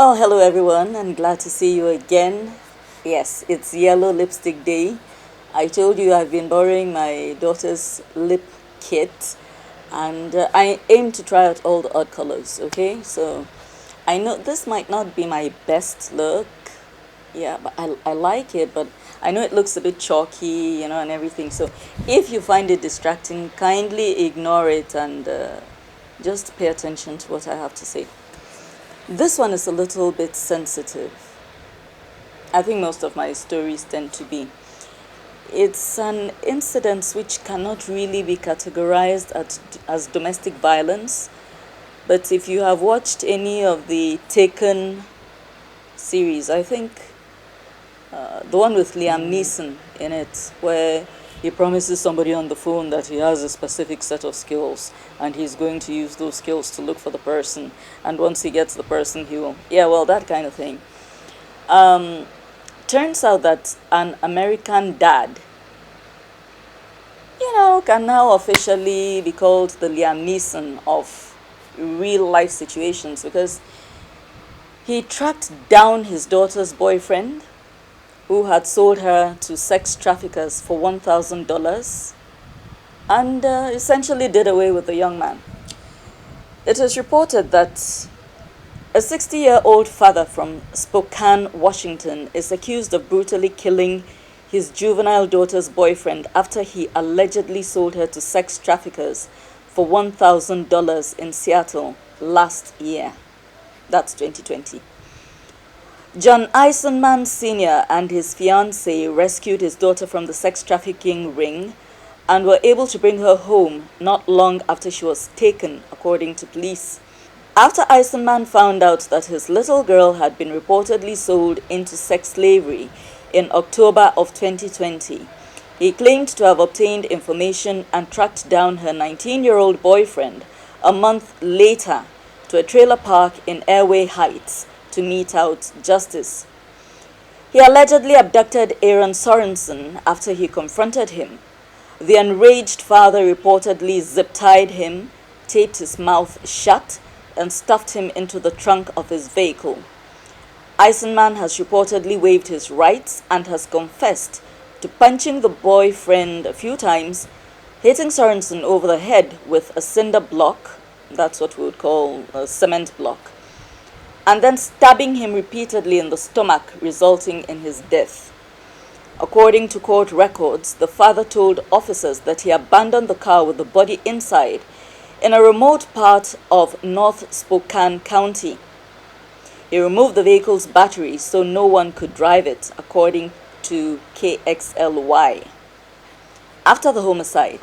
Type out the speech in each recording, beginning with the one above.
Well, hello everyone, and glad to see you again. Yes, it's Yellow Lipstick Day. I told you I've been borrowing my daughter's lip kit, and I aim to try out all the odd colors, okay? So I know this might not be my best look, yeah, but I like it, but I know it looks a bit chalky, and everything. So if you find it distracting, kindly ignore it and just pay attention to what I have to say. This one is a little bit sensitive. I think most of my stories tend to be. It's an incident which cannot really be categorized as domestic violence, but if you have watched any of the Taken series, I think the one with Liam Neeson in it, where he promises somebody on the phone that he has a specific set of skills and he's going to use those skills to look for the person. And once he gets the person, he will, yeah, well, that kind of thing. Turns out that an American dad, can now officially be called the Liam Neeson of real life situations because he tracked down his daughter's boyfriend who had sold her to sex traffickers for $1,000 and essentially did away with the young man. It is reported that a 60-year-old father from Spokane, Washington, is accused of brutally killing his juvenile daughter's boyfriend after he allegedly sold her to sex traffickers for $1,000 in Seattle last year. That's 2020. John Eisenman Sr. and his fiancée rescued his daughter from the sex trafficking ring and were able to bring her home not long after she was taken, according to police. After Eisenman found out that his little girl had been reportedly sold into sex slavery in October of 2020, he claimed to have obtained information and tracked down her 19-year-old boyfriend a month later to a trailer park in Airway Heights to mete out justice. He allegedly abducted Aaron Sorensen after he confronted him. The enraged father reportedly zip-tied him, taped his mouth shut, and stuffed him into the trunk of his vehicle. Eisenman has reportedly waived his rights and has confessed to punching the boyfriend a few times, hitting Sorensen over the head with a cinder block, that's what we would call a cement block, and then stabbing him repeatedly in the stomach, resulting in his death. According to court records, the father told officers that he abandoned the car with the body inside in a remote part of North Spokane County. He removed the vehicle's battery so no one could drive it, according to KXLY. After the homicide,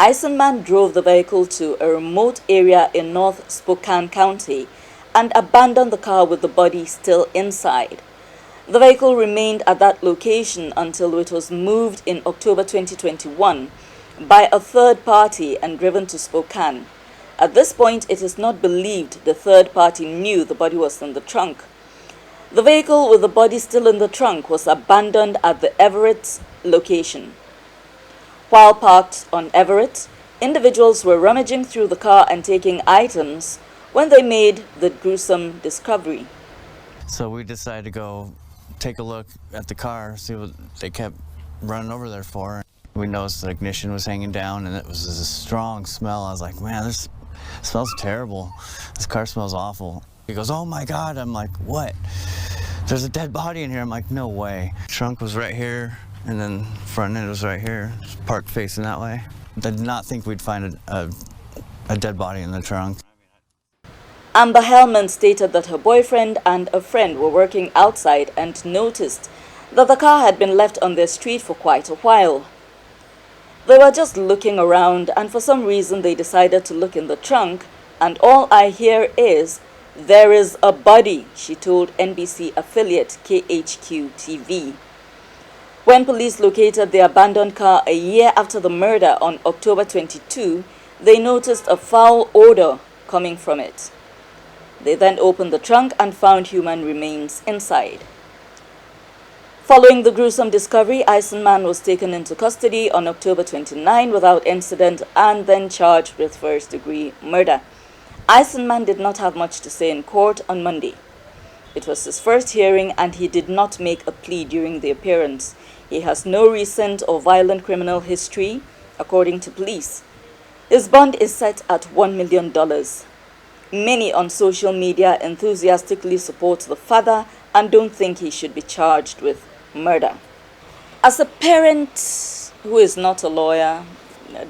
Eisenman drove the vehicle to a remote area in North Spokane County and abandoned the car with the body still inside. The vehicle remained at that location until it was moved in October 2021 by a third party and driven to Spokane. At this point, it is not believed the third party knew the body was in the trunk. The vehicle with the body still in the trunk was abandoned at the Everett location. While parked on Everett, individuals were rummaging through the car and taking items when they made the gruesome discovery. So we decided to go take a look at the car, see what they kept running over there for. We noticed the ignition was hanging down and it was a strong smell. I was like, man, this smells terrible. This car smells awful. He goes, oh my God. I'm like, what? There's a dead body in here. I'm like, no way. Trunk was right here and then front end was right here, parked facing that way. Did not think we'd find a dead body in the trunk. Amber Hellman stated that her boyfriend and a friend were working outside and noticed that the car had been left on their street for quite a while. They were just looking around and for some reason they decided to look in the trunk, and all I hear is, "There is a body," she told NBC affiliate KHQ-TV. When police located the abandoned car a year after the murder on October 22, they noticed a foul odor coming from it. They then opened the trunk and found human remains inside. Following the gruesome discovery, Eisenman was taken into custody on October 29 without incident and then charged with first-degree murder. Eisenman did not have much to say in court on Monday. It was his first hearing, and he did not make a plea during the appearance. He has no recent or violent criminal history, according to police. His bond is set at $1 million. Many on social media enthusiastically support the father and don't think he should be charged with murder. As a parent who is not a lawyer,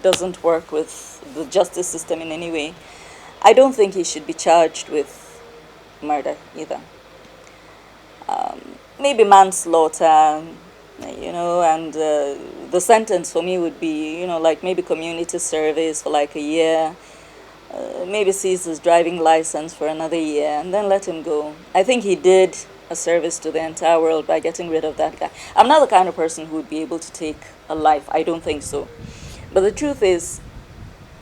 doesn't work with the justice system in any way, I don't think he should be charged with murder either. Maybe manslaughter, and the sentence for me would be, like maybe community service for like a year, maybe seize his driving license for another year, and then let him go. I think he did a service to the entire world by getting rid of that guy. I'm not the kind of person who would be able to take a life. I don't think so. But the truth is,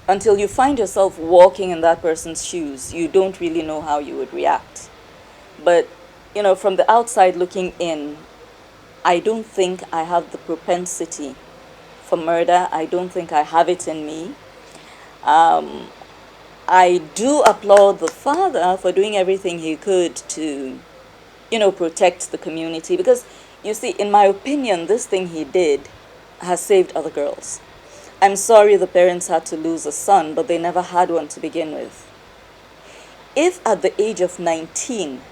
until you find yourself walking in that person's shoes, you don't really know how you would react. But, from the outside looking in, I don't think I have the propensity for murder. I don't think I have it in me. I do applaud the father for doing everything he could to, protect the community. Because, you see, in my opinion, this thing he did has saved other girls. I'm sorry the parents had to lose a son, but they never had one to begin with. If at the age of 19,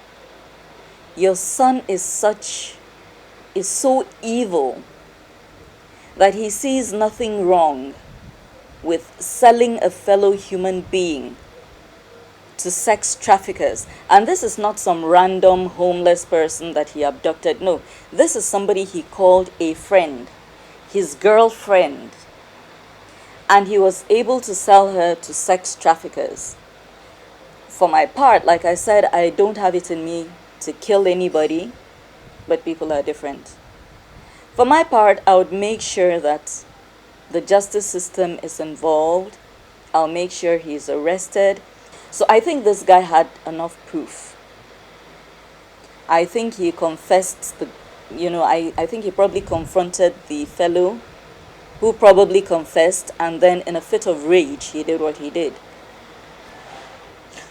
your son is so evil that he sees nothing wrong with selling a fellow human being to sex traffickers. And this is not some random homeless person that he abducted. No, this is somebody he called a friend, his girlfriend. And he was able to sell her to sex traffickers. For my part, like I said, I don't have it in me to kill anybody, but people are different. For my part, I would make sure that the justice system is involved. I'll make sure he's arrested. So I think this guy had enough proof. I think he confessed I think he probably confronted the fellow who probably confessed, and then in a fit of rage, he did what he did.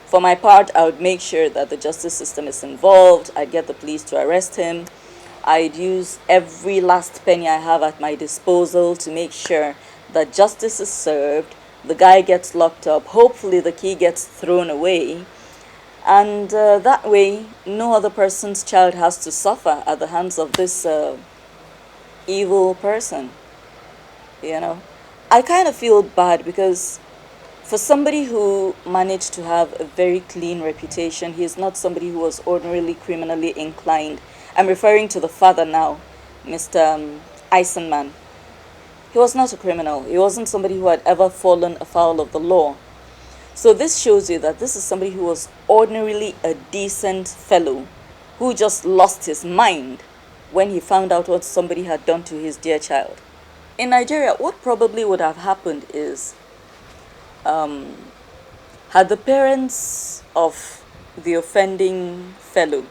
For my part, I would make sure that the justice system is involved. I'd get the police to arrest him. I'd use every last penny I have at my disposal to make sure that justice is served, the guy gets locked up, hopefully the key gets thrown away, and that way no other person's child has to suffer at the hands of this evil person. I kind of feel bad because for somebody who managed to have a very clean reputation, he is not somebody who was ordinarily criminally inclined. I'm referring to the father now, Mr. Eisenman. He was not a criminal. He wasn't somebody who had ever fallen afoul of the law. So this shows you that this is somebody who was ordinarily a decent fellow who just lost his mind when he found out what somebody had done to his dear child. In Nigeria, what probably would have happened is, had the parents of the offending fellow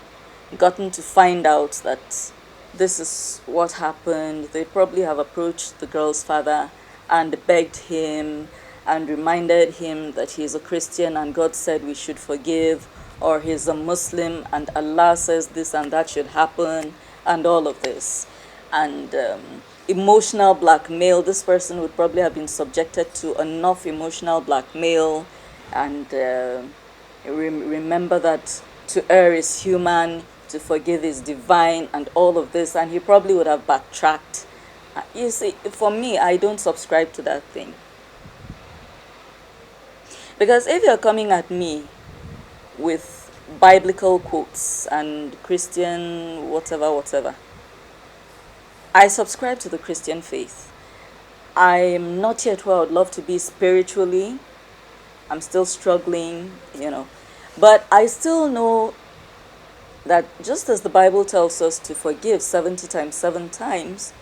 gotten to find out that this is what happened, they'd probably have approached the girl's father and begged him and reminded him that he's a Christian and God said we should forgive, or he's a Muslim and Allah says this and that should happen, and all of this. And emotional blackmail. This person would probably have been subjected to enough emotional blackmail, and remember that to err is human, to forgive is divine, and all of this, and he probably would have backtracked. You see, for me, I don't subscribe to that thing. Because if you're coming at me with biblical quotes and Christian whatever, I subscribe to the Christian faith. I'm not yet where I would love to be spiritually. I'm still struggling, But I still know that just as the Bible tells us to forgive 70 times, 7 times,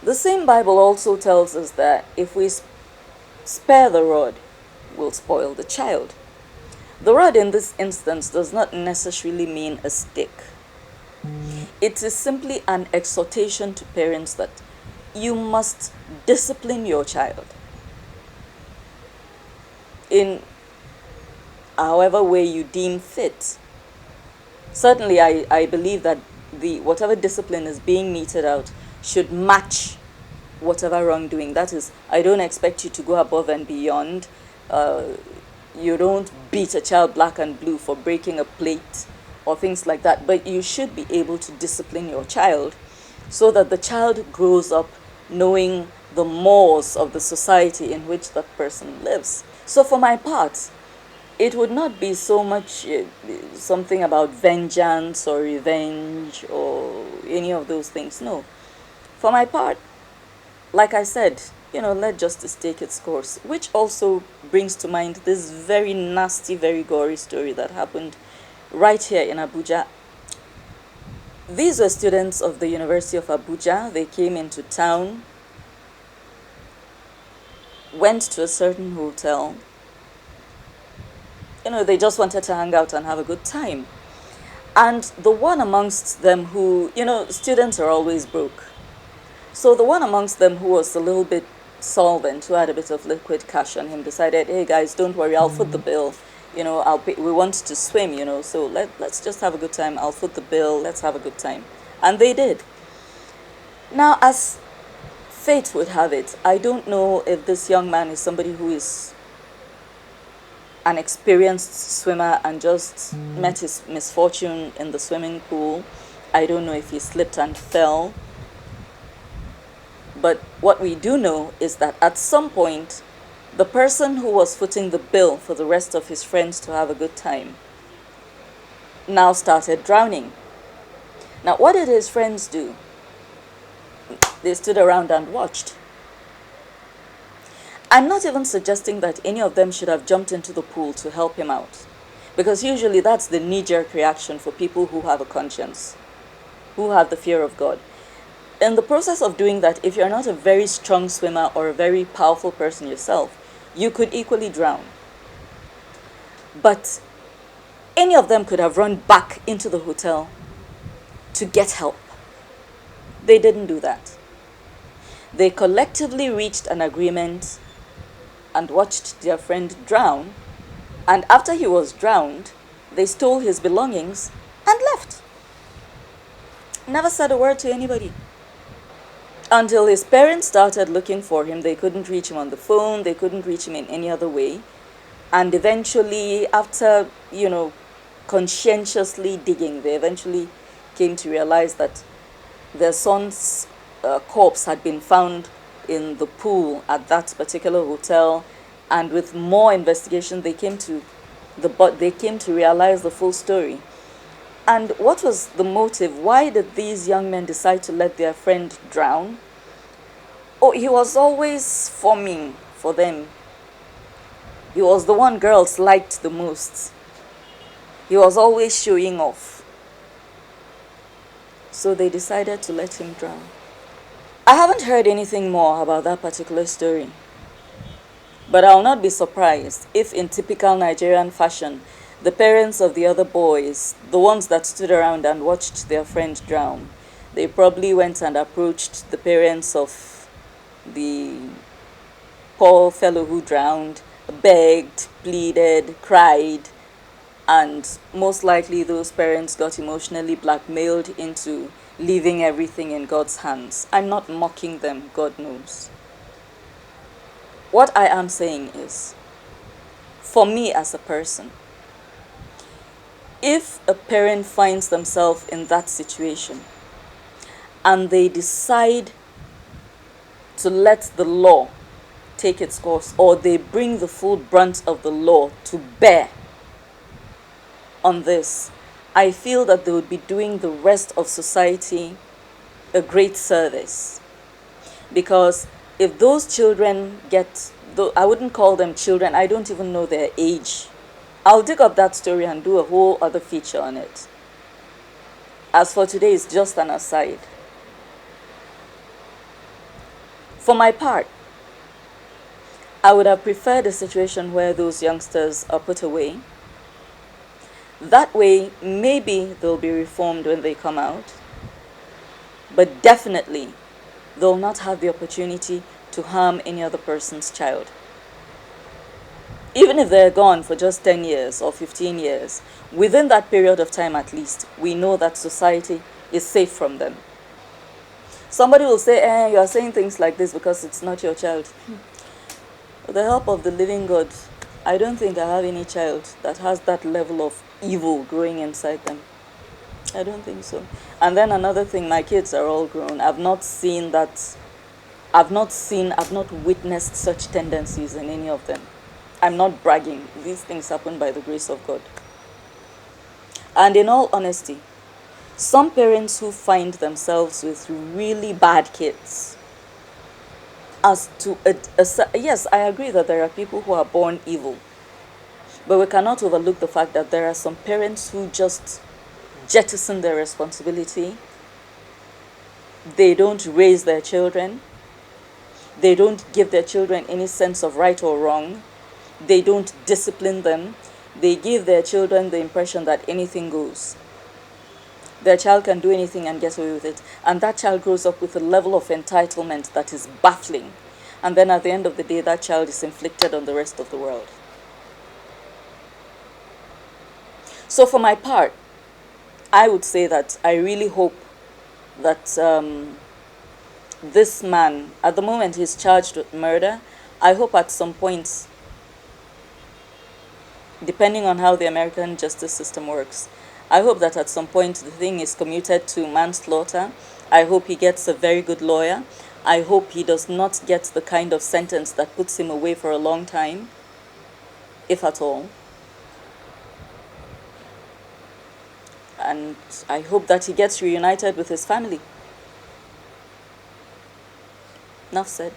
the same Bible also tells us that if we spare the rod, we'll spoil the child. The rod in this instance does not necessarily mean a stick. It is simply an exhortation to parents that you must discipline your child in however way you deem fit. Certainly, I believe that the whatever discipline is being meted out should match whatever wrongdoing. That is, I don't expect you to go above and beyond. Uh, you don't beat a child black and blue for breaking a plate or things like that, but you should be able to discipline your child so that the child grows up knowing the mores of the society in which that person lives. So, for my part, it would not be so much something about vengeance or revenge or any of those things. No. For my part, like I said, let justice take its course, which also brings to mind this very nasty, very gory story that happened right here in Abuja. These were students of the University of Abuja. They came into town, went to a certain hotel. They just wanted to hang out and have a good time. And the one amongst them who, students are always broke. So the one amongst them who was a little bit solvent, who had a bit of liquid cash on him, decided, hey guys, don't worry, I'll foot the bill. I'll pay. We want to swim, so let's just have a good time. I'll foot the bill. Let's have a good time. And they did. Now, as fate would have it, I don't know if this young man is somebody who is an experienced swimmer and just met his misfortune in the swimming pool. I don't know if he slipped and fell. But what we do know is that at some point, the person who was footing the bill for the rest of his friends to have a good time now started drowning. Now, what did his friends do? They stood around and watched. I'm not even suggesting that any of them should have jumped into the pool to help him out, because usually that's the knee-jerk reaction for people who have a conscience, who have the fear of God. In the process of doing that, if you're not a very strong swimmer or a very powerful person yourself, you could equally drown. But any of them could have run back into the hotel to get help. They didn't do that. They collectively reached an agreement and watched their friend drown. And after he was drowned, they stole his belongings and left. Never said a word to anybody. Until his parents started looking for him. They couldn't reach him on the phone. They couldn't reach him in any other way. And eventually, after, conscientiously digging, they eventually came to realize that their son's corpse had been found in the pool at that particular hotel. And with more investigation, they came to realize the full story. And what was the motive? Why did these young men decide to let their friend drown? Oh, he was always forming for them. He was the one girls liked the most. He was always showing off. So they decided to let him drown. I haven't heard anything more about that particular story. But I'll not be surprised if, in typical Nigerian fashion, the parents of the other boys, the ones that stood around and watched their friend drown, they probably went and approached the parents of the poor fellow who drowned, begged, pleaded, cried, and most likely those parents got emotionally blackmailed into leaving everything in God's hands. I'm not mocking them, God knows. What I am saying is, for me as a person, if a parent finds themselves in that situation and they decide to let the law take its course, or they bring the full brunt of the law to bear on this, I feel that they would be doing the rest of society a great service. Because if those children get, I wouldn't call them children, I don't even know their age. I'll dig up that story and do a whole other feature on it. As for today, it's just an aside. For my part, I would have preferred a situation where those youngsters are put away. That way, maybe they'll be reformed when they come out. But definitely, they'll not have the opportunity to harm any other person's child. Even if they're gone for just 10 years or 15 years, within that period of time at least, we know that society is safe from them. Somebody will say, you are saying things like this because it's not your child. With the help of the living God, I don't think I have any child that has that level of evil growing inside them. I don't think so. And then another thing, my kids are all grown. I've not witnessed such tendencies in any of them. I'm not bragging. These things happen by the grace of God. And in all honesty, some parents who find themselves with really bad kids, yes, I agree that there are people who are born evil, but we cannot overlook the fact that there are some parents who just jettison their responsibility. They don't raise their children. They don't give their children any sense of right or wrong. They don't discipline them. They give their children the impression that anything goes. Their child can do anything and get away with it. And that child grows up with a level of entitlement that is baffling. And then at the end of the day, that child is inflicted on the rest of the world. So for my part, I would say that I really hope that this man, at the moment he's charged with murder, I hope at some point, depending on how the American justice system works, I hope that at some point the thing is commuted to manslaughter. I hope he gets a very good lawyer. I hope he does not get the kind of sentence that puts him away for a long time, if at all. And I hope that he gets reunited with his family. Enough said.